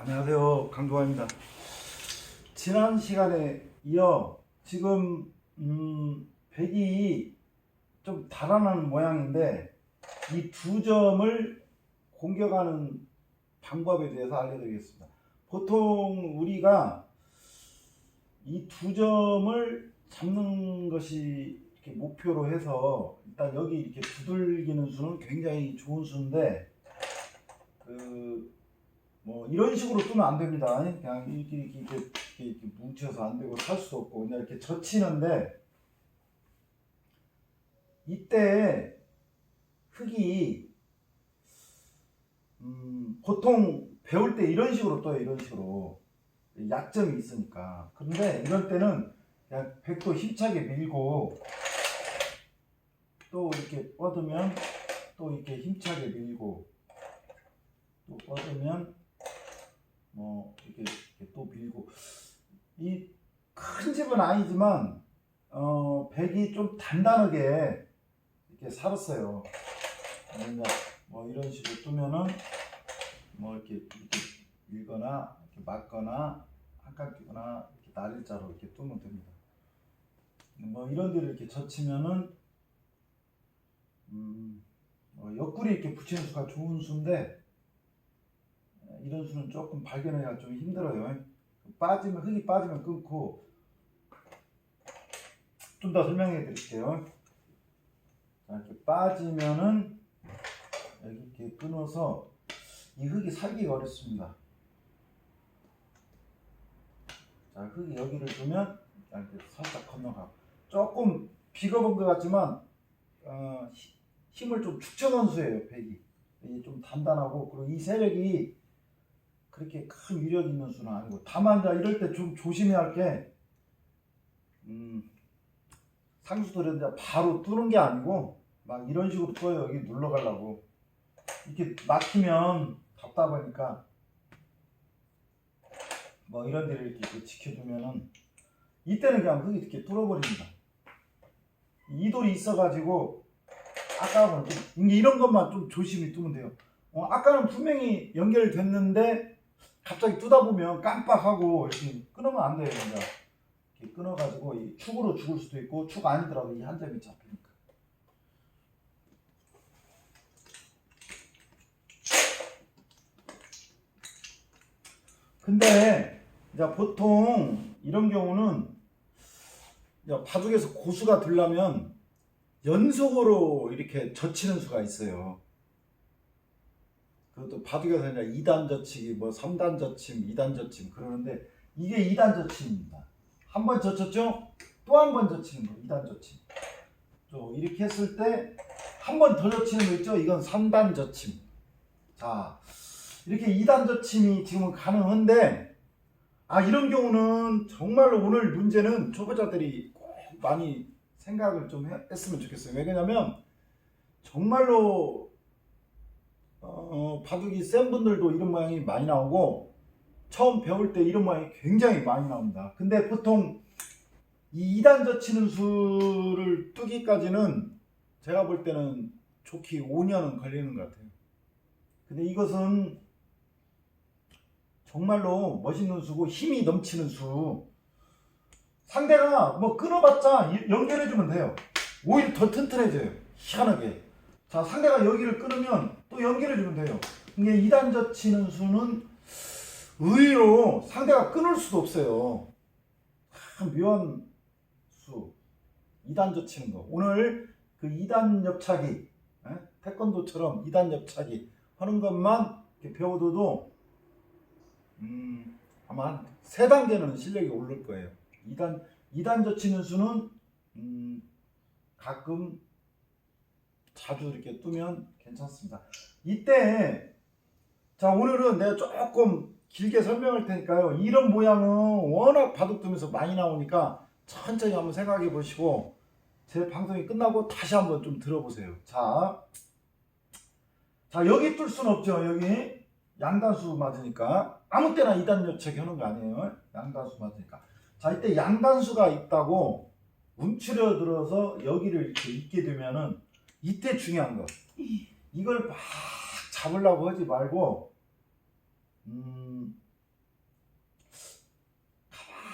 안녕하세요, 강동환입니다. 지난 시간에 이어 지금 백이 좀 달아나는 모양인데 이 두 점을 공격하는 방법에 대해서 알려드리겠습니다. 보통 우리가 이 두 점을 잡는 것이 이렇게 목표로 해서 일단 여기 이렇게 두들기는 수는 굉장히 좋은 수인데 뭐 이런 식으로 뜨면 안 됩니다. 그냥 이렇게 뭉쳐서 안 되고 탈 수도 없고 그냥 이렇게 젖히는데 이때 흙이 보통 배울 때 이런 식으로 떠요. 이런 식으로 약점이 있으니까. 그런데 이럴 때는 그냥 백도 힘차게 밀고 또 이렇게 뻗으면 또 이렇게 힘차게 밀고 또 뻗으면 뭐 이렇게 또 밀고 이 큰 집은 아니지만 백이 좀 단단하게 이렇게 살았어요. 뭐 이런 식으로 뜨면은 뭐 이렇게 밀거나 이렇게 맞거나 한칸 끼거나 이렇게 날일자로 이렇게 뜨면 됩니다. 뭐 이런 데를 이렇게 젖히면은 옆구리 이렇게 붙이는 수가 좋은 수인데 이런 수는 조금 발견하기가 좀 힘들어요. 흙이 빠지면 끊고 좀 더 설명해 드릴게요. 자, 이렇게 빠지면은 여기 이렇게 끊어서 이 흙이 살기가 어렵습니다. 자, 흙이 여기를 두면 이렇게 살짝 건너가고 조금 비겁은 것 같지만 힘을 좀 축적한 수예요. 백이 이게 좀 단단하고 그리고 이 세력이 그렇게 큰 위력 있는 수는 아니고 다만 이럴 때 좀 조심해야 할 게 상수들은 이제 바로 뚫는 게 아니고 막 이런 식으로 떠요. 여기 눌러가려고 이렇게 막히면 답답하니까 뭐 이런 데를 이렇게 지켜두면은 이때는 그냥 흙이 이렇게 뚫어버립니다. 이 돌이 있어가지고 아까는 좀 이런 것만 좀 조심히 뜨면 돼요. 아까는 분명히 연결됐는데 갑자기 뜨다 보면 깜빡하고 이렇게 끊으면 안 돼요. 그러니까 이렇게 끊어가지고 이 축으로 죽을 수도 있고 축 아니더라도 이 한 점이 잡히니까. 근데 이제 보통 이런 경우는 이제 바둑에서 고수가 되려면 연속으로 이렇게 젖히는 수가 있어요. 그것도 바둑에서 이제 2단 젖히기, 뭐 3단 젖힘, 2단 젖힘 그러는데 이게 2단 젖힘입니다. 한 번 젖혔죠? 또 한 번 젖히는 거 2단 젖힘. 또 이렇게 했을 때 한 번 더 젖히는 거 있죠? 이건 3단 젖힘. 자, 이렇게 2단 젖힘이 지금은 가능한데 이런 경우는 정말로 오늘 문제는 초보자들이 꼭 많이 생각을 좀 했으면 좋겠어요. 왜냐면 정말로 바둑이 센 분들도 이런 모양이 많이 나오고 처음 배울 때 이런 모양이 굉장히 많이 나옵니다. 근데 보통 이 2단 젖히는 수를 뜨기까지는 제가 볼 때는 좋게 5년은 걸리는 것 같아요. 근데 이것은 정말로 멋있는 수고 힘이 넘치는 수. 상대가 뭐 끊어봤자 연결해주면 돼요. 오히려 더 튼튼해져요. 희한하게. 자, 상대가 여기를 끊으면 또 연결해주면 돼요. 이게 2단 젖히는 수는 의외로 상대가 끊을 수도 없어요. 참 묘한 수. 2단 젖히는 거. 오늘 그 2단 옆차기, 태권도처럼 2단 옆차기 하는 것만 이렇게 배워둬도 아마 한 3단계는 실력이 오를 거예요. 2단 젖히는 수는 가끔 자주 이렇게 뜨면 괜찮습니다. 이때 자, 오늘은 내가 조금 길게 설명할 테니까요. 이런 모양은 워낙 바둑 두면서 많이 나오니까 천천히 한번 생각해 보시고 제 방송이 끝나고 다시 한번 좀 들어보세요. 자, 여기 뜰 수는 없죠. 여기 양단수 맞으니까 아무 때나 2단 옆차기 하는 거 아니에요. 양단수 맞으니까. 자, 이때 양단수가 있다고 움츠려 들어서 여기를 이렇게 있게 되면은 이때 중요한 거. 이걸 막 잡으려고 하지 말고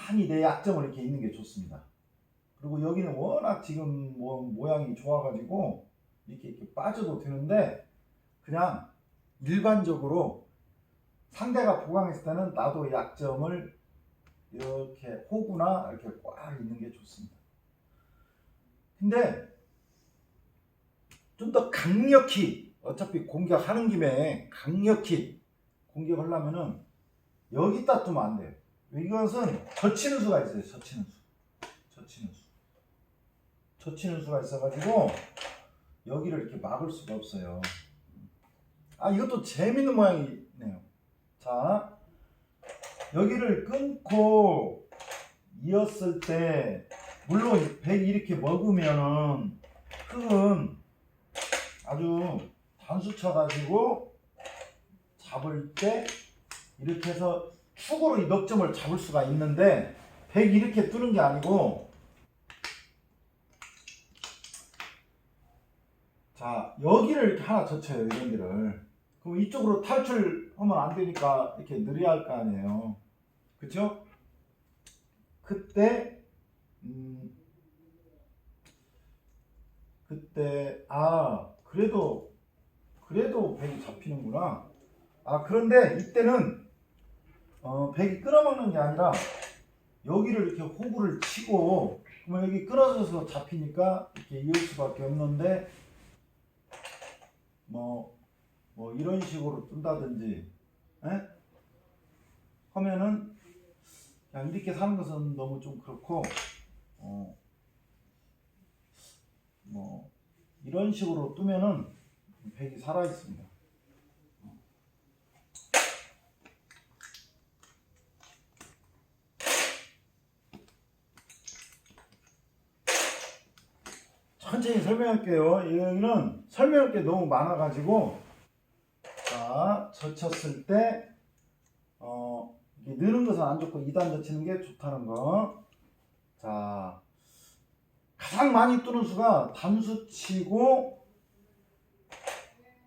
많이 내 약점을 이렇게 있는 게 좋습니다. 그리고 여기는 워낙 지금 뭐 모양이 좋아가지고 이렇게 빠져도 되는데 그냥 일반적으로 상대가 보강했을 때는 나도 약점을 이렇게 호구나 이렇게 꽉 있는 게 좋습니다. 근데 좀 더 강력히 어차피 공격하는 김에 강력히 공격하려면은 여기다 두면 안 돼요. 이것은 젖히는 수가 있어요. 젖히는 수가 있어가지고 여기를 이렇게 막을 수가 없어요. 아, 이것도 재밌는 모양이네요. 자, 여기를 끊고 이었을 때 물론 백이 이렇게 먹으면은 흙은 아주 단수 쳐가지고 잡을 때 이렇게 해서 축으로 이 넉점을 잡을 수가 있는데 백이 이렇게 뜨는 게 아니고, 자 여기를 이렇게 하나 젖혀요. 이런 데를. 그럼 이쪽으로 탈출하면 안 되니까 이렇게 느려야 할 거 아니에요. 그쵸? 그때 그래도 백이 잡히는구나. 그런데 이때는 백이 끌어먹는 게 아니라 여기를 이렇게 호구를 치고, 그러면 여기 끊어져서 잡히니까 이렇게 이을 수밖에 없는데 뭐 이런 식으로 뜬다든지 하면은 그냥 이렇게 사는 것은 너무 좀 그렇고, 뭐 이런 식으로 뜨면은 백이 살아 있습니다. 천천히 설명할게요. 여기는 설명할 게 너무 많아가지고, 자 젖혔을 때 이게 느는 것은 안 좋고 2단 젖히는 게 좋다는 거. 자 가장 많이 뜨는 수가 단수 치고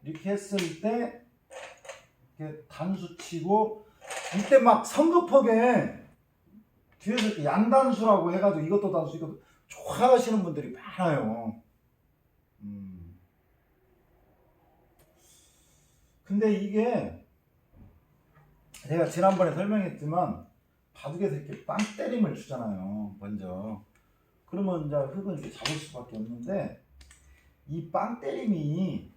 이렇게 했을 때, 이렇게 단수 치고 이때 막 성급하게 뒤에서 이렇게 양단수라고 해가지고 이것도 단수 이것도 좋아하시는 분들이 많아요. 근데 이게 제가 지난번에 설명했지만 바둑에서 이렇게 빵 때림을 주잖아요. 먼저 그러면 이제 흙은 이렇게 잡을 수밖에 없는데 이 빵 때림이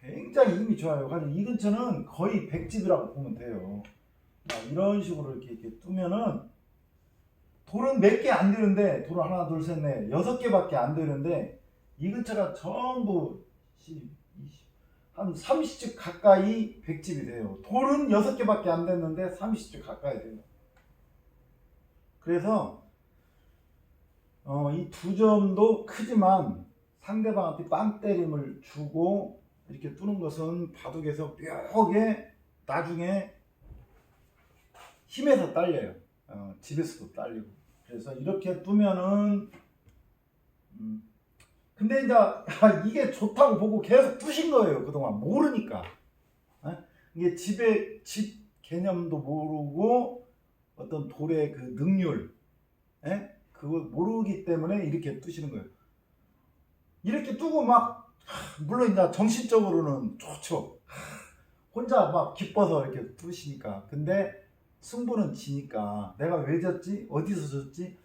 굉장히 힘이 좋아요. 그래서 이 근처는 거의 백집이라고 보면 돼요. 이런 식으로 이렇게 뜨면은 돌은 몇 개 안 되는데, 돌은 하나 둘 셋 넷 6개밖에 안 되는데 이 근처가 전부 10, 20, 한 30집 가까이 백집이 돼요. 돌은 6개밖에 안 됐는데 30집 가까이 돼요. 그래서 이 두 점도 크지만 상대방한테 빵 때림을 주고 이렇게 뜨는 것은 바둑에서 묘하게 나중에 힘에서 딸려요. 집에서도 딸리고. 그래서 이렇게 뜨면은 근데 이제 이게 좋다고 보고 계속 뜨신 거예요. 그동안 모르니까. 이게 집 개념도 모르고 어떤 돌의 그 능률, 그거 모르기 때문에 이렇게 뜨시는 거예요. 이렇게 뜨고 막 물론 이제 정신적으로는 좋죠. 혼자 막 기뻐서 이렇게 뜨시니까. 근데 승부는 지니까 내가 왜 졌지? 어디서 졌지?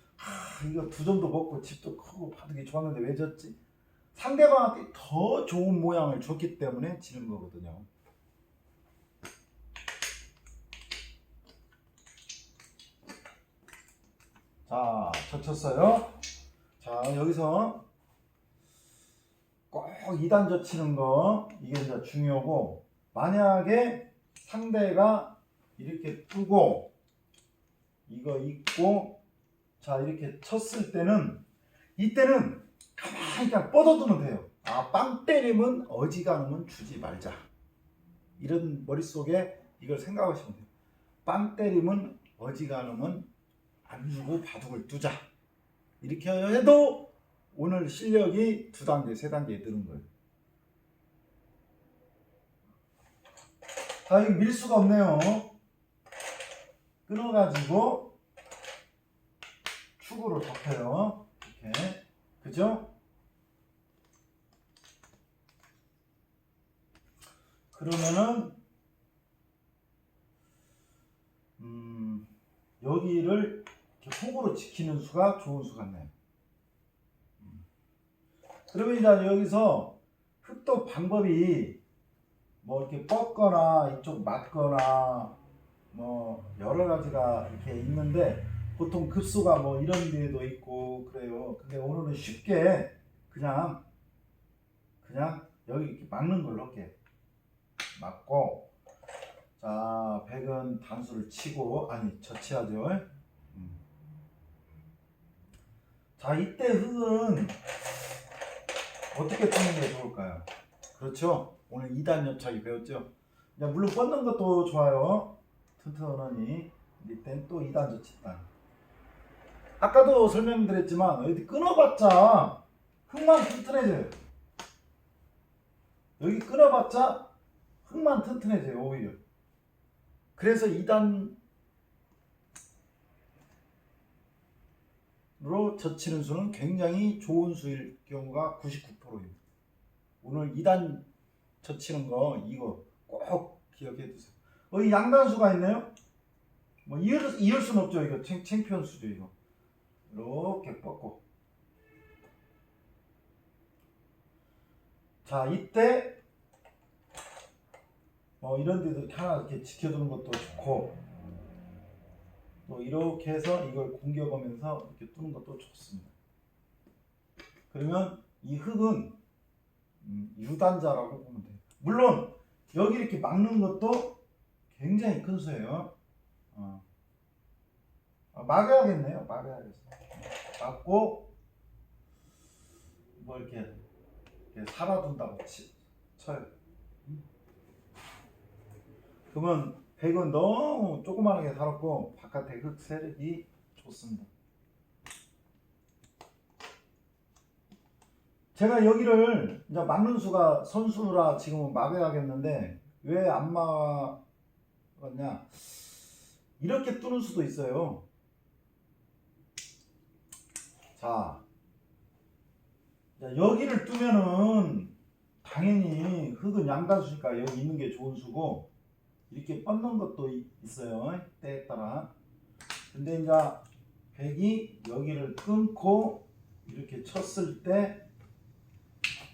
이거 두 점도 먹고 집도 크고 바둑이 좋았는데 왜 졌지? 상대방한테 더 좋은 모양을 줬기 때문에 지는 거거든요. 자, 젖혔어요. 자, 여기서 꼭 2단 젖히는 거, 이게 이제 중요하고, 만약에 상대가 이렇게 뜨고 이거 있고, 자 이렇게 쳤을 때는 이때는 가만히 그냥 뻗어두면 돼요. 빵 때리면 어지간하면 주지 말자, 이런 머릿속에 이걸 생각하시면 돼요. 빵 때리면 어지간하면 안 주고 바둑을 두자, 이렇게 해도 오늘 실력이 2단계 3단계 느는 거예요. 이거 밀 수가 없네요. 끊어가지고 축으로 덮여요. 이렇게. 그죠? 그러면은 여기를 이렇게 훅으로 지키는 수가 좋은 수 같네요. 그러면 이제 여기서 흙도 방법이 뭐 이렇게 뻗거나 이쪽 맞거나 뭐 여러 가지가 이렇게 있는데 보통 급수가 뭐 이런 데도 있고 그래요. 근데 오늘은 쉽게 그냥 여기 이렇게 막는 걸로 할게요. 막고, 자, 백은 단수를 치고, 아니 젖혀야죠. 자, 이때 흙은 어떻게 뜨는 게 좋을까요? 그렇죠? 오늘 2단 옆차기 배웠죠? 물론 뻗는 것도 좋아요. 튼튼하니. 이때는 또 2단 젖힌단. 아까도 설명드렸지만 어디 끊어봤자 흙만 튼튼해져요. 여기 끊어봤자 흙만 튼튼해져요. 오히려. 그래서 2단으로 젖히는 수는 굉장히 좋은 수일 경우가 99%입니다. 오늘 2단 젖히는 거 이거 꼭 기억해 두세요. 여기 양단수가 있네요. 뭐 이을 수는 없죠. 이거 창피한 수죠. 이거 이렇게 뻗고, 자, 이때 이런 데도 하나 이렇게 지켜두는 것도 좋고, 또 이렇게 해서 이걸 공격하면서 이렇게 뚫는 것도 좋습니다. 그러면 이 흙은 유단자라고 보면 돼요. 물론 여기 이렇게 막는 것도 굉장히 큰 수예요. 막아야겠네요. 막아야겠어요. 막고 뭐 이렇게 살아둔다고 쳐요. 그러면 백은 너무 조그만하게 살았고 바깥에 흙 세력이 좋습니다. 제가 여기를 이제 막는 수가 선수라 지금은 막아야겠는데 왜 안 막았냐? 이렇게 뚫을 수도 있어요. 자, 여기를 뚫면은 당연히 흙은 양단수니까 여기 있는 게 좋은 수고, 이렇게 뻗는 것도 있어요. 때에 따라. 근데 이제 백이 여기를 끊고 이렇게 쳤을 때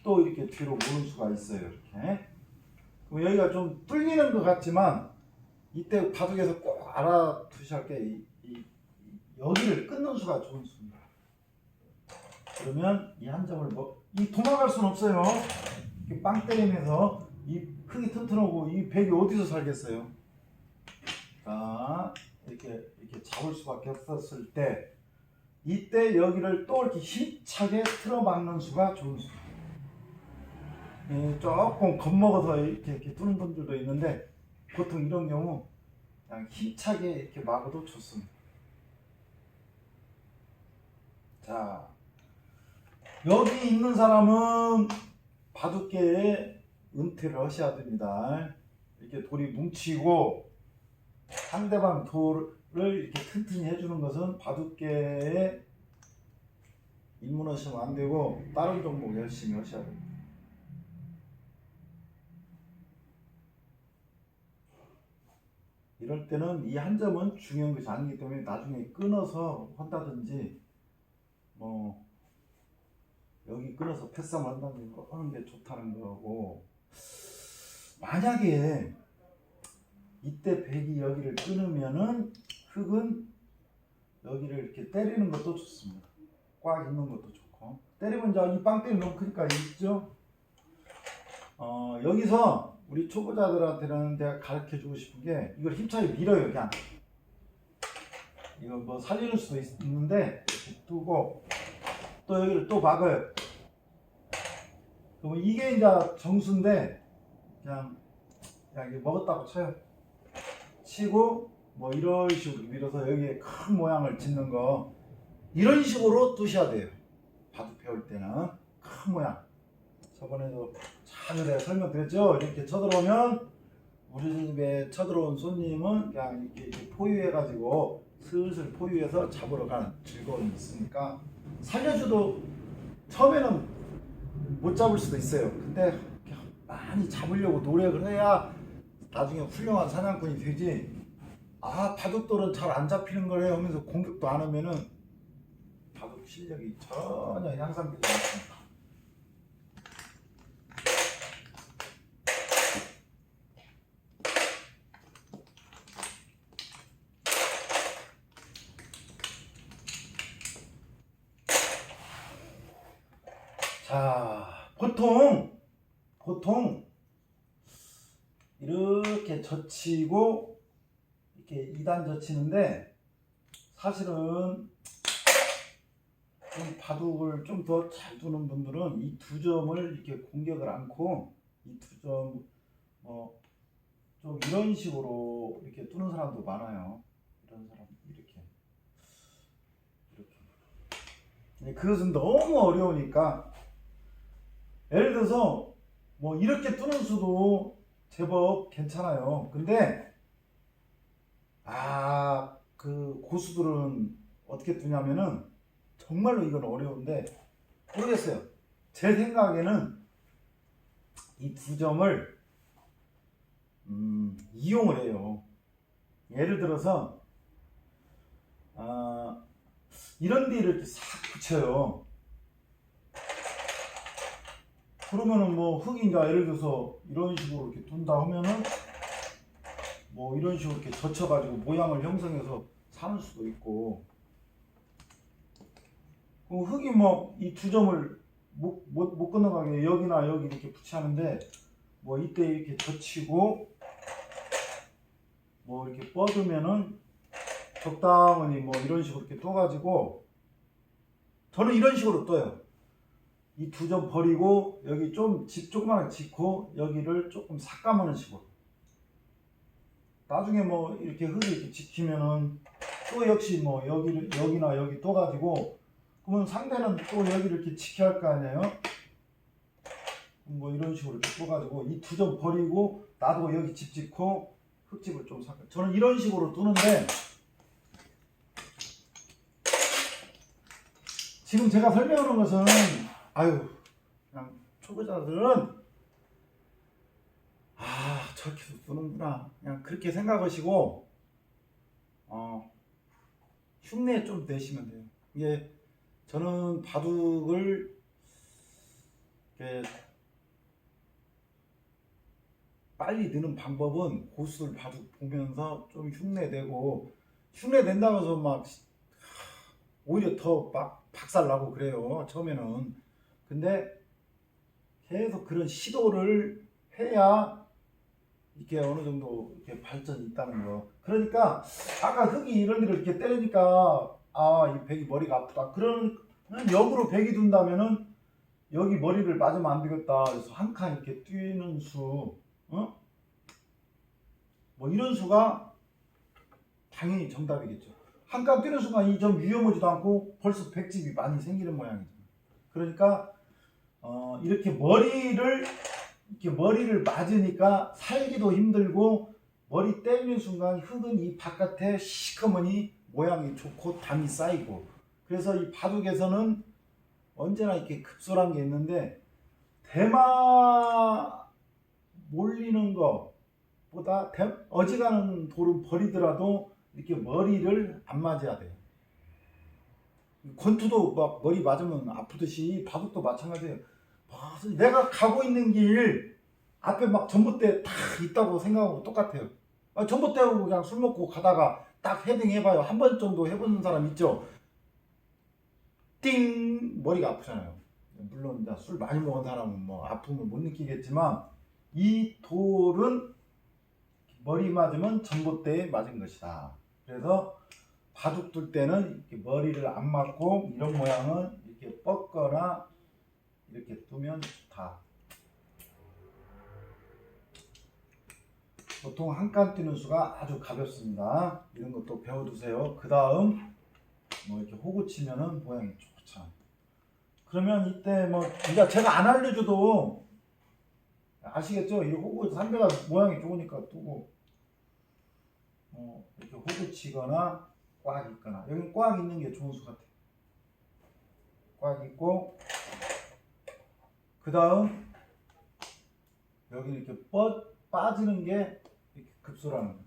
또 이렇게 뒤로 모는 수가 있어요. 이렇게. 그럼 여기가 좀 뚫리는 것 같지만 이때 바둑에서 꼭 알아두셔야 할 게 여기를 끊는 수가 좋은 수입니다. 그러면 이 한 점을 이 도망갈 수는 없어요. 이렇게 빵 때리면서 이 흙이 튼튼하고 이 백이 어디서 살겠어요? 자, 이렇게 잡을 수밖에 없었을 때 이때 여기를 또 이렇게 힘차게 틀어막는 수가 좋은 수. 조금 겁먹어서 이렇게 두는 분들도 있는데 보통 이런 경우 그냥 힘차게 이렇게 막아도 좋습니다. 자, 여기 있는 사람은 바둑계에 은퇴를 하셔야 됩니다. 이렇게 돌이 뭉치고 상대방 돌을 이렇게 튼튼히 해주는 것은 바둑계에 입문하시면 안 되고 다른 종목 열심히 하셔야 됩니다. 이럴 때는 이 한 점은 중요한 것이 아니기 때문에 나중에 끊어서 한다든지 뭐 여기 끊어서 패싸움 한다든지 하는 게 좋다는 거고, 만약에 이때 백이 여기를 끊으면은 흙은 여기를 이렇게 때리는 것도 좋습니다. 꽉 있는 것도 좋고, 때리면 이제 이 빵 때리면 너무 크니까 있죠. 여기서 우리 초보자들한테는 내가 가르쳐 주고 싶은 게 이걸 힘차게 밀어요. 그냥 이거 뭐 살리는 수도 있는데 이렇게 두고 또 여기를 또 막아요. 그러면 이게 이제 정수인데 그냥 이게 먹었다고 쳐요. 치고 뭐 이런 식으로 밀어서 여기에 큰 모양을 짓는 거, 이런 식으로 두셔야 돼요. 바둑 배울 때는 큰 모양. 저번에도 잘 내가 설명드렸죠. 이렇게 쳐들어오면 우리 집에 쳐들어온 손님은 그냥 이렇게 포유해가지고 슬슬 포유해서 잡으러 가는 즐거움이 있으니까 살려줘도 처음에는 못 잡을 수도 있어요. 근데 많이 잡으려고 노력을 해야 나중에 훌륭한 사냥꾼이 되지. 아, 바둑돌은 잘 안 잡히는 거래 하면서 공격도 안 하면은 바둑 실력이 전혀 향상되지 않습니다. 자, 보통 이렇게 젖히고 이렇게 2단 젖히는데 사실은 좀 바둑을 좀 더 잘 두는 분들은 이 두 점을 이렇게 공격을 않고 이 두 점 좀 이런 식으로 이렇게 두는 사람도 많아요. 이런 사람 이렇게. 그것은 너무 어려우니까 예를 들어서 뭐 이렇게 두는 수도 제법 괜찮아요. 근데 그 고수들은 어떻게 두냐면은 정말로 이건 어려운데 모르겠어요. 제 생각에는 이 두 점을 이용을 해요. 예를 들어서 이런 데 이렇게 싹 붙여요. 그러면은 뭐 흙인가 예를 들어서 이런 식으로 이렇게 둔다 하면은 뭐 이런 식으로 이렇게 젖혀가지고 모양을 형성해서 사는 수도 있고, 그 흙이 뭐 이 두 점을 못 건너가게 여기나 여기 이렇게 붙이는데 뭐 이때 이렇게 젖히고 뭐 이렇게 뻗으면은 적당히 뭐 이런 식으로 이렇게 떠가지고, 저는 이런 식으로 떠요. 이 두 점 버리고 여기 좀 조그맣게 짚고 여기를 조금 삭감하는 식으로. 나중에 뭐 이렇게 흙이 이렇게 지키면은 또 역시 뭐 여기나 여기 떠가지고, 그러면 상대는 또 여기를 이렇게 지켜야 할 거 아니에요. 뭐 이런 식으로 이렇게 떠가지고 이 두 점 버리고 나도 여기 집 짓고 흙집을 좀 삭감. 저는 이런 식으로 두는데 지금 제가 설명하는 것은 그냥 초보자들은 저렇게도 두는구나 그냥 그렇게 생각하시고 흉내 좀 내시면 돼요. 이게 저는 바둑을 이렇게 빨리 느는 방법은 고수들 바둑 보면서 좀 흉내 내고, 흉내 낸다고 해서 막 오히려 더 막 박살 나고 그래요 처음에는. 근데 계속 그런 시도를 해야 이게 어느 정도 이렇게 발전이 있다는 거. 그러니까 아까 흙이 이런 데를 이렇게 때리니까 이 백이 머리가 아프다. 그러면 역으로 백이 둔다면은 여기 머리를 맞으면 안 되겠다. 그래서 한 칸 이렇게 뛰는 수, 뭐 이런 수가 당연히 정답이겠죠. 한 칸 뛰는 순간 이 점 위험하지도 않고 벌써 백집이 많이 생기는 모양이죠. 그러니까 이렇게 머리를 맞으니까 살기도 힘들고, 머리 때리는 순간 흙은 이 바깥에 시커머니 모양이 좋고 담이 쌓이고, 그래서 이 바둑에서는 언제나 이렇게 급소란 게 있는데, 대마 몰리는 것보다 어지간한 돌은 버리더라도 이렇게 머리를 안 맞아야 돼요. 권투도 막 머리 맞으면 아프듯이 바둑도 마찬가지예요. 내가 가고 있는 길 앞에 막 전봇대 딱 있다고 생각하고 똑같아요. 전봇대하고 그냥 술 먹고 가다가 딱 헤딩 해봐요. 한 번 정도 해보는 사람 있죠. 띵 머리가 아프잖아요. 물론 술 많이 먹은 사람은 뭐 아픔을 못 느끼겠지만, 이 돌은 머리 맞으면 전봇대에 맞은 것이다. 그래서 바둑 둘 때는 이렇게 머리를 안 맞고 이런 모양은 이렇게 뻗거나 이렇게 두면 좋다. 보통 한 칸 뛰는 수가 아주 가볍습니다. 이런 것도 배워두세요. 그 다음 뭐 이렇게 호구 치면은 모양이 좋죠. 그러면 이때 뭐 제가 안 알려줘도 아시겠죠? 이 호구 상대가 모양이 좋으니까 두고 이렇게 호구 치거나 꽉 있거나 여기 꽉 있는 게 좋은 수 같아요. 꽉 있고 그 다음 여기 이렇게 빠지는 게 이렇게 급소라는 거예요.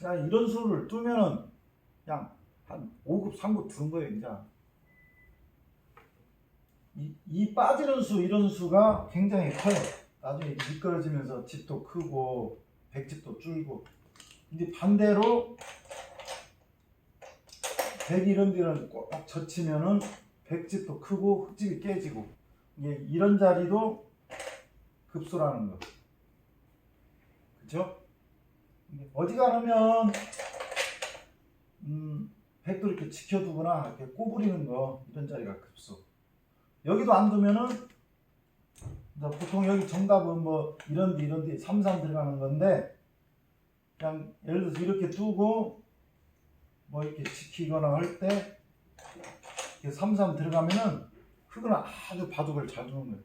자 이런 수를 두면은 그냥 한 5급 3급 두는 거예요. 이제 이 빠지는 수 이런 수가 굉장히 커요. 나중에 미끄러지면서 집도 크고 백집도 줄고. 근데 반대로 백 이런 데는 꼭 젖히면은 백집도 크고 흙집이 깨지고 이런 자리도 급소라는 거. 그죠? 어지간하면 백도 이렇게 지켜두거나 이렇게 꼬부리는 거 이런 자리가 급소. 여기도 안 두면은 보통 여기 정답은 뭐 이런 데 3, 3 들어가는 건데 그냥 예를 들어서 이렇게 두고 뭐 이렇게 지키거나 할 때 3, 3 들어가면은 흙은 아주 바둑을 잘 두는 거예요.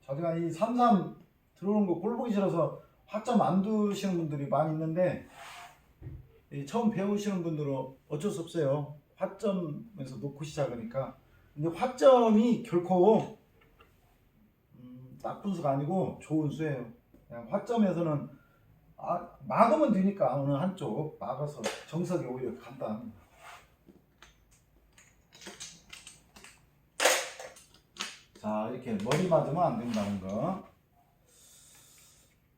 저희가 이 3, 3 들어오는 거 꼴 보기 싫어서 화점 안 두시는 분들이 많이 있는데 처음 배우시는 분들은 어쩔 수 없어요. 화점에서 놓고 시작하니까. 근데 화점이 결코 나쁜 수가 아니고 좋은 수예요. 그냥 화점에서는 막으면 되니까 어느 한쪽 막아서 정석이 오히려 간단. 자 이렇게 머리 맞으면 안 된다는 거.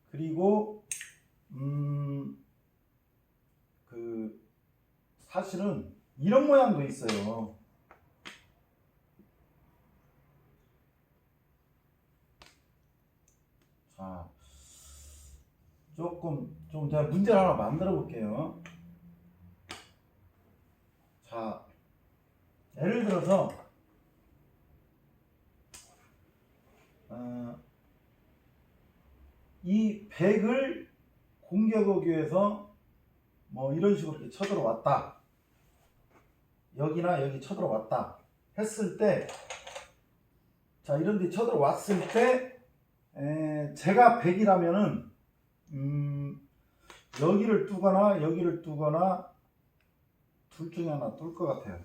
그리고 사실은 이런 모양도 있어요. 자, 좀 제가 문제를 하나 만들어 볼게요. 자, 예를 들어서 이 100을 공격하기 위해서 뭐 이런 식으로 이렇게 쳐들어왔다. 여기나 여기 쳐들어왔다 했을 때, 자 이런 데 쳐들어왔을 때 제가 100이라면은 여기를 뚜거나 여기를 뚜거나 둘 중에 하나 뚫을 것 같아요.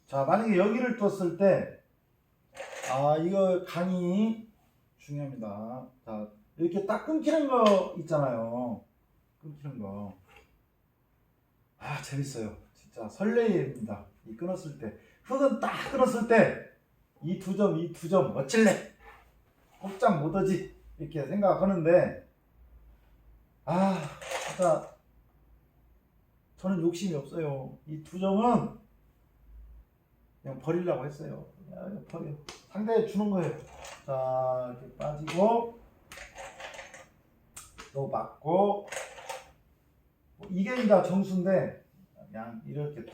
자 만약에 여기를 뒀을 때 이거 강의 중요합니다. 자 이렇게 딱 끊기는 거 있잖아요. 끊기는 거. 재밌어요. 진짜 설레입니다. 이 끊었을 때 흙은 딱 끊었을 때 이 두 점 어찔래 꼼짝 못하지 이렇게 생각하는데 진짜 저는 욕심이 없어요. 이 두 점은 그냥 버리려고 했어요. 그냥 버려. 상대에 주는 거예요. 자 이렇게 빠지고 또 맞고 이게 다 정수인데 그냥 이렇게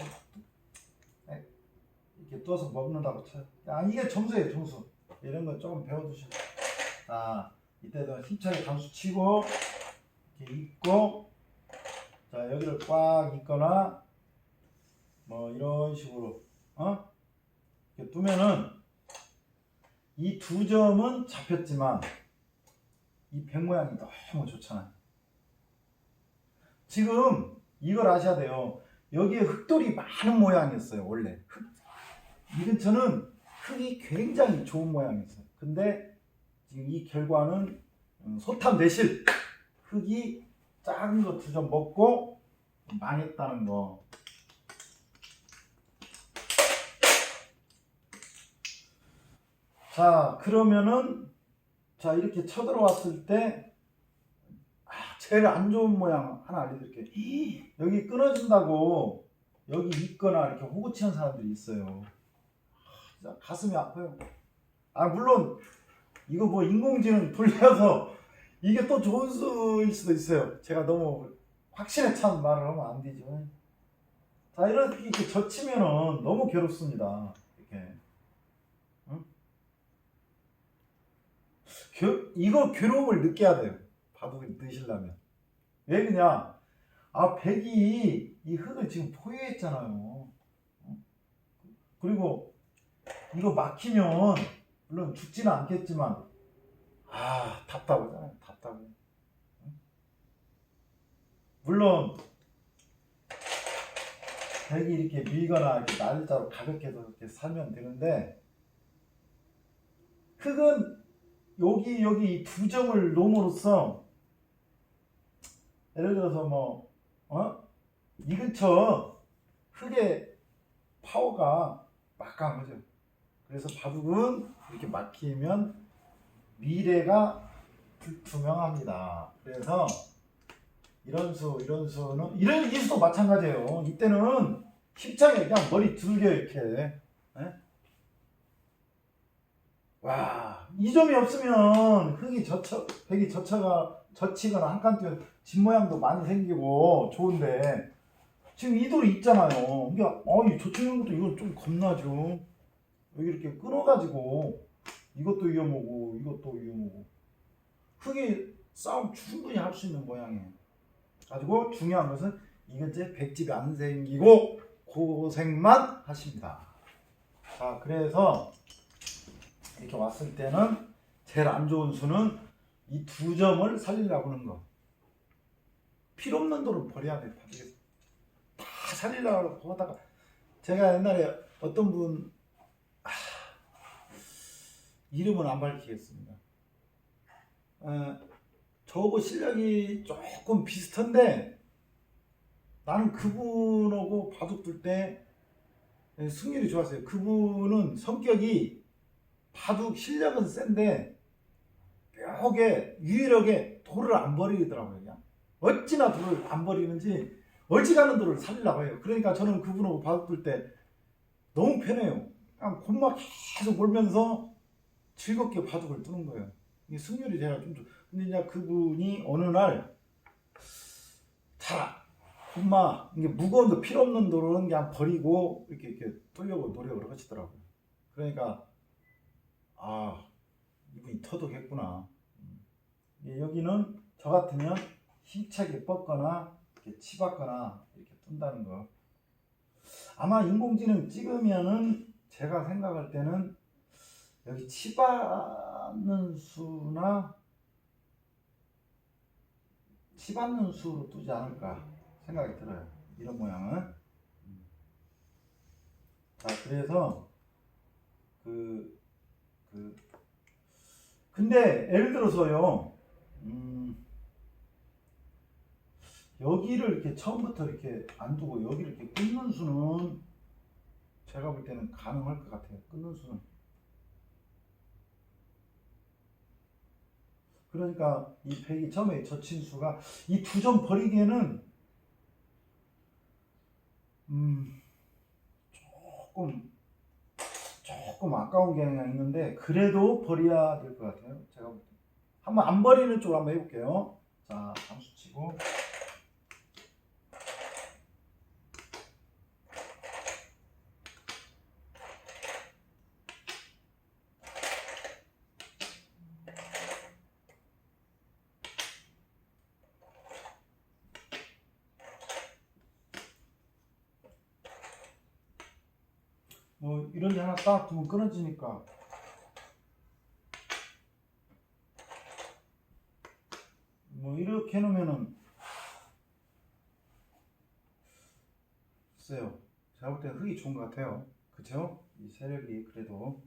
이렇게 떠서 먹는다고 쳐요. 이게 정수예요. 정수. 이런 거 조금 배워두시고 이때도 힘차게 감수 치고 이렇게 입고 자 여기를 꽉 입거나 뭐 이런 식으로 이렇게 두면은 이 두 점은 잡혔지만 이 백 모양이 너무 좋잖아요. 지금 이걸 아셔야 돼요. 여기에 흙돌이 많은 모양이었어요. 원래 이 근처는 흙이 굉장히 좋은 모양이었어요. 근데 지금 이 결과는 소탐 내실 흙이 작은 거 두 점 먹고 망했다는 거. 자 그러면은 자 이렇게 쳐들어왔을 때 제일 안 좋은 모양 하나 알려드릴게요. 여기 끊어진다고 여기 있거나 이렇게 호구 치는 사람들이 있어요. 진짜 가슴이 아파요. 물론 이거 뭐 인공지능 돌려서 이게 또 좋은 수일 수도 있어요. 제가 너무 확신에 찬 말을 하면 안 되죠. 자 이렇게 젖히면은 너무 괴롭습니다. 이렇게 이거 괴로움을 느껴야 돼요. 바둑을 넣으시려면. 왜 그러냐? 백이 이 흙을 지금 포위했잖아요. 그리고 이거 막히면 물론 죽지는 않겠지만 답답하잖아요. 답답해. 물론 백이 이렇게 밀거나 이렇게 날짜로 가볍게 이렇게 살면 되는데, 흙은 여기 이 두 점을 놓음으로써 예를 들어서 이 근처 흙의 파워가 막강한 거죠. 그래서 바둑은 이렇게 막히면 미래가 불투명합니다. 그래서 이런 수는 이런 수도 마찬가지예요. 이때는 힘차게 그냥 머리 들겨 이렇게. 에? 와, 이 점이 없으면 백이 젖히거나 한 칸 뛰어 집 모양도 많이 생기고 좋은데, 지금 이 돌이 있잖아요. 이게 젖히는 것도 이건 좀 겁나죠. 여기 이렇게 끊어가지고 이것도 위험하고 이것도 위험하고, 흙이 싸움 충분히 할 수 있는 모양이에요. 가지고 중요한 것은 이것째 백집이 안 생기고 고생만 하십니다. 자, 그래서 이렇게 왔을 때는 제일 안 좋은 수는 이 두 점을 살리려고 하는 거. 필요 없는 돌을 버려야 돼. 다 살리려고 하다가, 제가 옛날에 어떤 분, 이름은 안 밝히겠습니다. 저하고 실력이 조금 비슷한데 나는 그분하고 바둑 둘 때 승률이 좋았어요. 그분은 성격이 바둑 실력은 센데 벽에 유일하게 돌을 안 버리더라고요. 그냥 어찌나 돌을 안 버리는지 어지간한 돌을 살리려고 해요. 그러니까 저는 그분하고 바둑 둘 때 너무 편해요. 그냥 곰막 계속 몰면서 즐겁게 바둑을 두는 거예요. 이게 승률이 제가 좀 근데 이제 그분이 어느 날 엄마 이게 무거운 거 필요 없는 돌은 그냥 버리고 이렇게 뚫려고 노력을 하시더라고요. 그러니까 이분이 터득했구나. 여기는 저 같으면 힘차게 뻗거나 이렇게 치받거나 이렇게 뜬다는 거. 아마 인공지능 찍으면은 제가 생각할 때는 여기 치받는 수나 치받는 수로 뜨지 않을까 생각이 들어요. 이런 모양은. 자, 그래서 근데 예를 들어서요, 여기를 이렇게 처음부터 이렇게 안 두고 여기를 이렇게 끊는 수는 제가 볼 때는 가능할 것 같아요. 끊는 수는. 그러니까 이 백이 처음에 젖힌 수가 이 두 점 버리기에는 조금 아까운 경향이 있는데 그래도 버려야 될 것 같아요. 제가 볼 때. 한번 안 버리는 쪽으로 한번 해볼게요. 자, 함수 치고 이런 데 하나 딱 두면 끊어지니까 이렇게 해놓으면은 글쎄요, 제가 볼 때 흙이 좋은 것 같아요. 그쵸? 이 세력이 그래도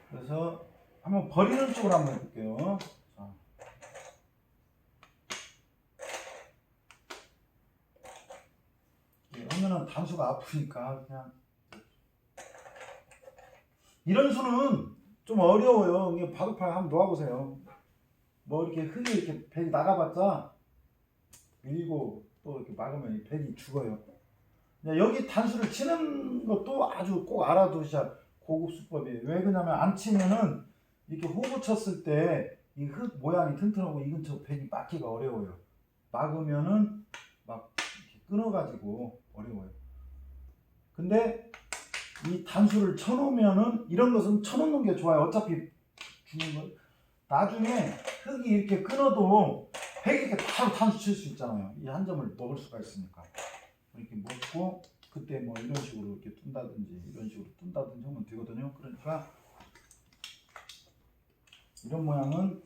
그래서 한번 버리는 쪽으로 한번 해볼게요. 하면은 단수가 아프니까 그냥 이런 수는 좀 어려워요. 이게 바둑판 한번 놓아보세요. 이렇게 흙이 이렇게 백이 나가봤자 밀고 또 이렇게 막으면 이 백이 죽어요. 여기 단수를 치는 것도 아주 꼭 알아두셔야 고급 수법이에요. 왜 그러냐면 안 치면은 이렇게 호구 쳤을 때 이 흙 모양이 튼튼하고 이 근처 백이 막기가 어려워요. 막으면은 막 이렇게 끊어가지고 어려워요. 근데 이 단수를 쳐놓으면은 이런 것은 쳐놓는 게 좋아요. 어차피 주는 거 나중에 흙이 이렇게 끊어도 100 이렇게 바로 단수 칠 수 있잖아요. 이 한 점을 먹을 수가 있으니까. 이렇게 먹고 그때 뭐 이런 식으로 이렇게 뜬다든지 이런 식으로 뜬다든지 하면 되거든요. 그러니까 이런 모양은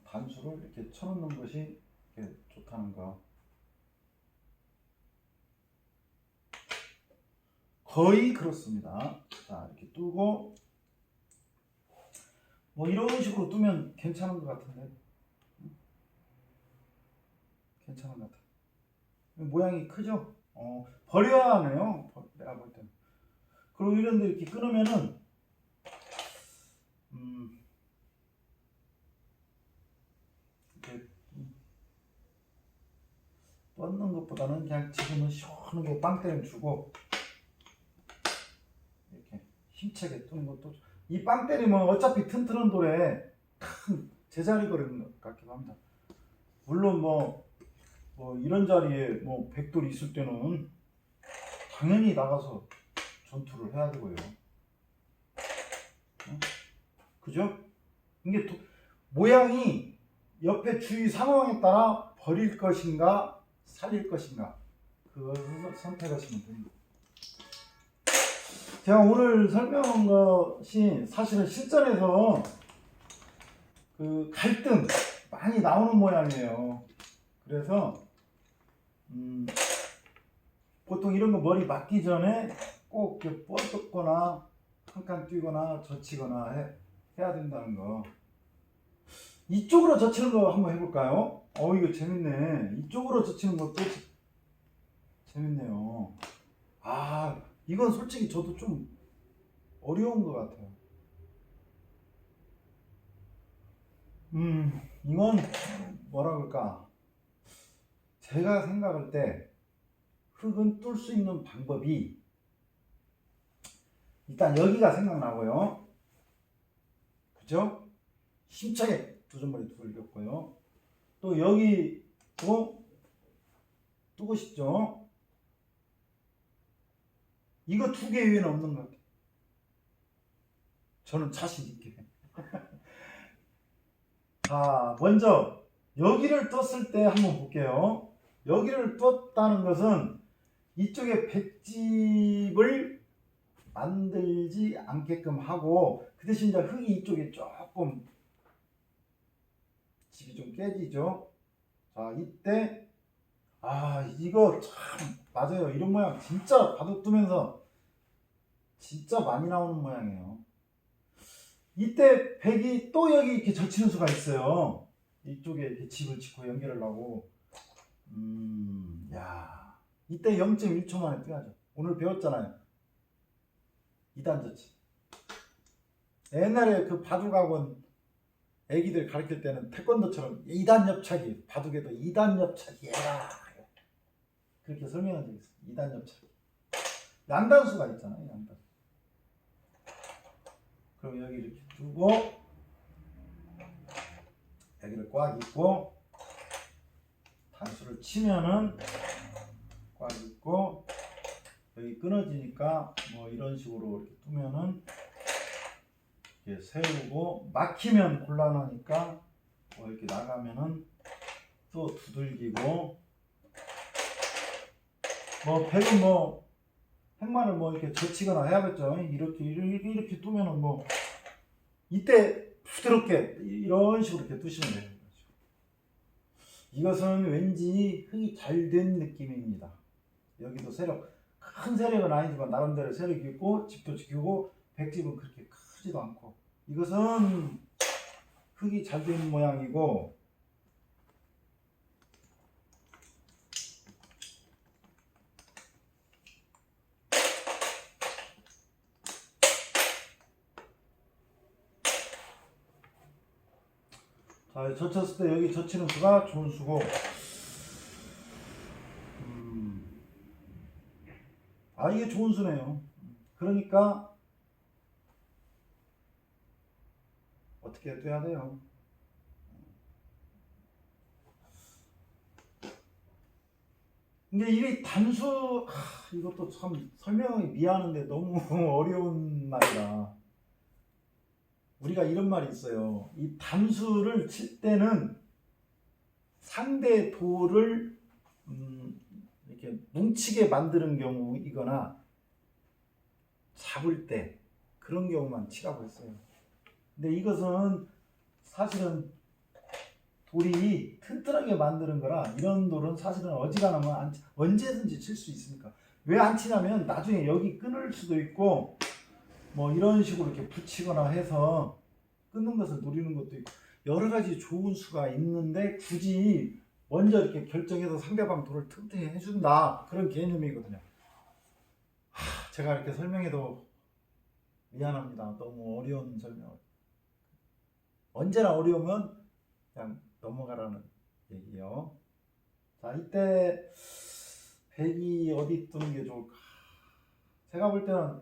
단수를 이렇게 쳐놓는 것이 이렇게 좋다는 거. 거의 그렇습니다. 자, 이렇게 뜨고 뭐 이런 식으로 뜨면 괜찮은 것 같은데. 괜찮은 것 같아. 모양이 크죠? 버려야 하네요. 내가 볼 때는. 그리고 이런 데 이렇게 끊으면은 이렇게 뻗는 것보다는 그냥 지금은 시원하게 빵 때려 주고 이렇게 힘차게 뜨는 것도, 이 빵 때리면 어차피 튼튼한 돌에 큰 제자리 걸리는 것 같기도 합니다. 물론 뭐 이런 자리에 뭐 백돌이 있을 때는 당연히 나가서 전투를 해야 되고요. 그죠? 이게 모양이 옆에 주위 상황에 따라 버릴 것인가 살릴 것인가 그것을 선택하시면 됩니다. 제가 오늘 설명한 것이 사실은 실전에서 그 갈등 많이 나오는 모양이에요. 그래서 보통 이런 거 머리 맞기 전에 꼭 이렇게 뻗거나 한 칸 뛰거나 젖히거나 해야 된다는 거. 이쪽으로 젖히는 거 한번 해볼까요? 이거 재밌네. 이쪽으로 젖히는 것도 재밌네요. 이건 솔직히 저도 좀 어려운 것 같아요. 이건 뭐라 그럴까? 제가 생각할 때 흙은 뚫을 수 있는 방법이 일단 여기가 생각나고요. 그죠? 힘차게 두 점머리 두들겼고요. 또 여기도 뜨고 싶죠? 이거 두 개 외에는 없는 것 같아요. 저는 자신 있게. 자, 먼저 여기를 떴을 때 한번 볼게요. 여기를 떴다는 것은 이쪽에 백집을 만들지 않게끔 하고, 그 대신 이제 흙이 이쪽에 조금 집이 좀 깨지죠. 자, 이때 이거 참 맞아요. 이런 모양 진짜 바둑 두면서 진짜 많이 나오는 모양이에요. 이때 백이 또 여기 이렇게 젖히는 수가 있어요. 이쪽에 이렇게 집을 짓고 연결을 하고. 야, 이때 0.1초 만에 뜨야죠. 오늘 배웠잖아요. 2단 젖히. 옛날에 그 바둑학원 애기들 가르칠 때는 태권도처럼 2단 옆차기, 바둑에도 2단 옆차기 해라, 그렇게 설명한 적이 있어요. 2단 옆차기. 양단수가 있잖아요. 양단수. 그럼 여기 이렇게 두고 여기를 꽉 입고 단수를 치면은 꽉 입고, 여기 끊어지니까 뭐 이런 식으로 이렇게 두면은 이렇게 세우고, 막히면 곤란하니까 이렇게 나가면은 또 두들기고, 백은 행만을 이렇게 젖히거나 해야겠죠. 이렇게 두면은 이때 부드럽게 이런 식으로 이렇게 두시면 되는 거죠. 이것은 왠지 흙이 잘 된 느낌입니다. 여기도 큰 세력은 아니지만 나름대로 세력이 있고 집도 지키고 백집은 그렇게 크지도 않고, 이것은 흙이 잘 된 모양이고, 자, 젖혔을 때 여기 젖히는 수가 좋은 수고, 이게 좋은 수네요. 그러니까 어떻게 해야 돼요? 근데 이게 단수, 이것도 참 설명하기 미안한데 너무 어려운 말이라. 우리가 이런 말이 있어요. 이 단수를 칠 때는 상대 돌을 이렇게 뭉치게 만드는 경우이거나 잡을 때 그런 경우만 치라고 했어요. 근데 이것은 사실은 돌이 튼튼하게 만드는 거라 이런 돌은 사실은 어지간하면 언제든지 칠 수 있으니까. 왜 안 치냐면 나중에 여기 끊을 수도 있고 뭐 이런 식으로 이렇게 붙이거나 해서 끊는 것을 노리는 것도 있고 여러 가지 좋은 수가 있는데 굳이 먼저 이렇게 결정해서 상대방 돌을 튼튼히 해준다 그런 개념이거든요. 제가 이렇게 설명해도 미안합니다. 너무 어려운 설명. 언제나 어려우면 그냥 넘어가라는 얘기예요. 자, 이때 백이 어디 두는 게 좋을까? 제가 볼 때는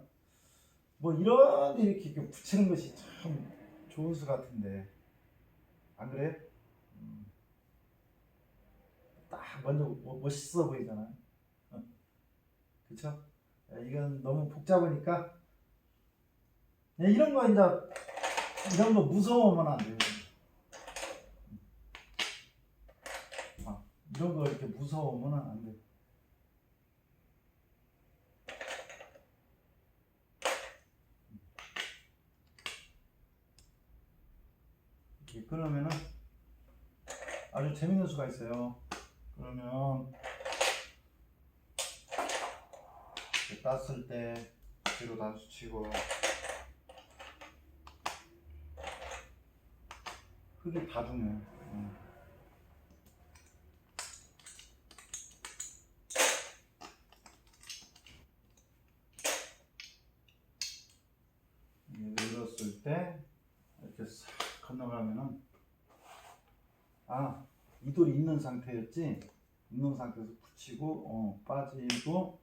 뭐 이런 이렇게 붙이는 것이 참 좋은 수 같은데 안 그래? 딱 먼저 멋있어 보이잖아요. 그쵸? 이건 너무 복잡하니까 이런 거 이제 이런 거 무서워하면 안 돼요. 이런 거 이렇게 무서워하면 안 돼. 이렇게 끊으면은 아주 재밌는 수가 있어요. 그러면 이렇게 땄을 때 뒤로 단수 치고 흙이 다 죽네. 눌렀을 때 이렇게 싹 건너가면은 이 돌이 있는 상태였지. 있는 상태에서 붙이고 빠지고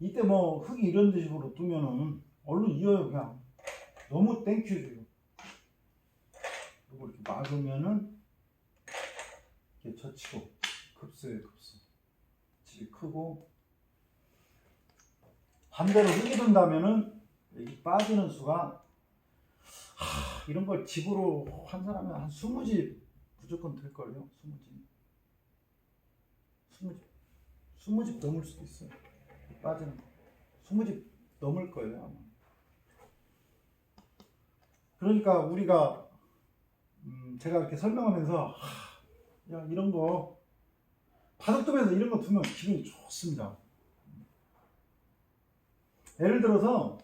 이때 뭐 흙이 이런 식으로 두면은 얼른 이어요. 그냥 너무 땡큐죠. 그리고 이렇게 막으면은 이렇게 젖히고 급수예요. 급수. 집이 크고 반대로 흙이 든다면은 여기 빠지는 수가 이런 걸 집으로 한 사람이 한 20집 무조건 될걸요. 20집 넘을 수도 있어요. 빠지는 20집 넘을 거예요 아마. 그러니까 우리가 제가 이렇게 설명하면서 야 이런 거 바둑두면서 이런 거 두면 기분이 좋습니다. 예를 들어서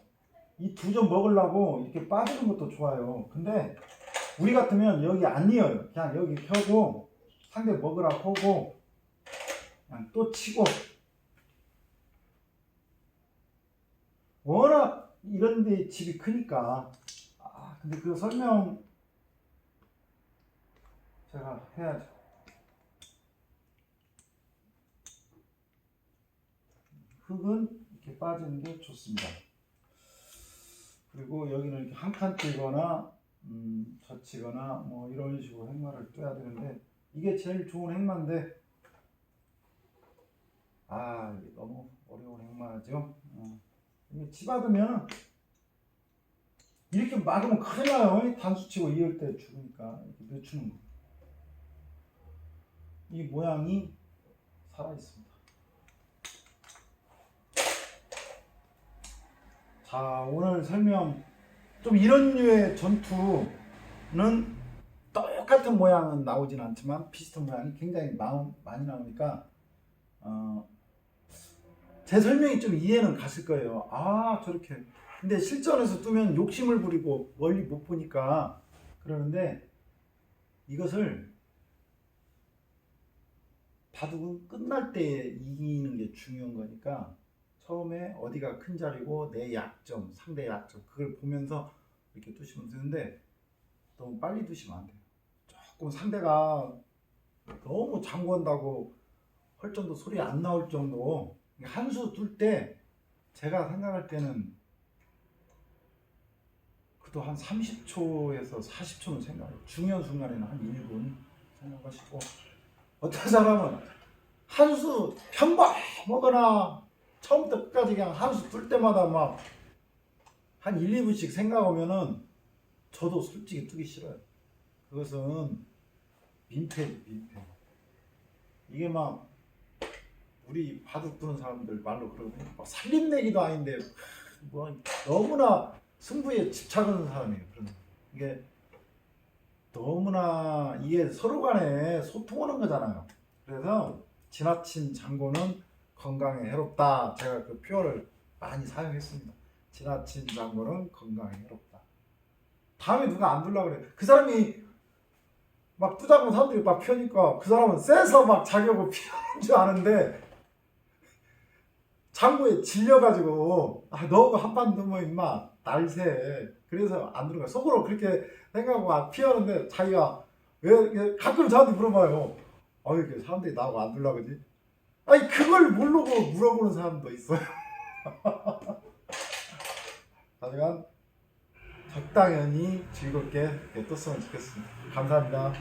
이 2점 먹으려고 이렇게 빠지는 것도 좋아요. 근데 우리 같으면 여기 안 이어요. 그냥 여기 펴고 상대 먹으라 보고 그냥 또 치고 워낙 이런데 집이 크니까 근데 그 설명 제가 해야죠. 흙은 이렇게 빠지는 게 좋습니다. 그리고 여기는 이렇게 한 칸 뜨거나 젖히거나 뭐 이런 식으로 행마를 떠야 되는데 이게 제일 좋은 행마인데 이게 너무 어려운 행마죠. 이게 치받으면 이렇게 막으면 큰일 나요. 단수 치고 이을 때 죽으니까 이렇게 늦추는 거. 이 모양이 살아 있습니다. 자, 오늘 설명 좀 이런 류의 전투는 똑같은 모양은 나오진 않지만 비슷한 모양이 굉장히 많이 나오니까 제 설명이 좀 이해는 갔을 거예요. 저렇게. 근데 실전에서 뜨면 욕심을 부리고 멀리 못 보니까 그러는데 이것을 바둑은 끝날 때 이기는 게 중요한 거니까 처음에 어디가 큰 자리고 내 약점, 상대 약점 그걸 보면서 이렇게 두시면 되는데 너무 빨리 두시면 안 돼요. 조금 상대가 너무 장구한다고 할 정도 소리 안 나올 정도 한 수 둘 때 제가 생각할 때는 그래도 한 30초에서 40초는 생각해요. 중요한 순간에는 한 1분 생각하시고 어떤 사람은 한 수 평범하거나 처음부터 끝까지 그냥 한 수 뜰 때마다 막 한 1, 2분씩 생각하면은 저도 솔직히 뜨기 싫어요. 그것은 민폐지, 민폐. 이게 막 우리 바둑 두는 사람들 말로 그러거든요. 막 살림내기도 아닌데 뭐 너무나 승부에 집착하는 사람이에요. 그런 이게 너무나 이게 서로 간에 소통하는 거잖아요. 그래서 지나친 장고는 건강에 해롭다. 제가 그 표현을 많이 사용했습니다. 지나친 장고는 건강에 해롭다. 다음에 누가 안 둘라 그래. 그 사람이 막 두자고 사람들이 막 펴니까 그 사람은 세서 막 자기하고 피하는 줄 아는데 장고에 질려가지고 너 한판 두면 임마 날새. 그래서 안 들어가. 속으로 그렇게 생각하고 막 피하는데 자기가 왜 가끔 저한테 물어봐요. 이렇게 사람들이 나하고 안 둘라 그러지? 아니 그걸 모르고 물어보는 사람도 있어요. 하지만 적당히 즐겁게 떴으면 좋겠습니다. 감사합니다.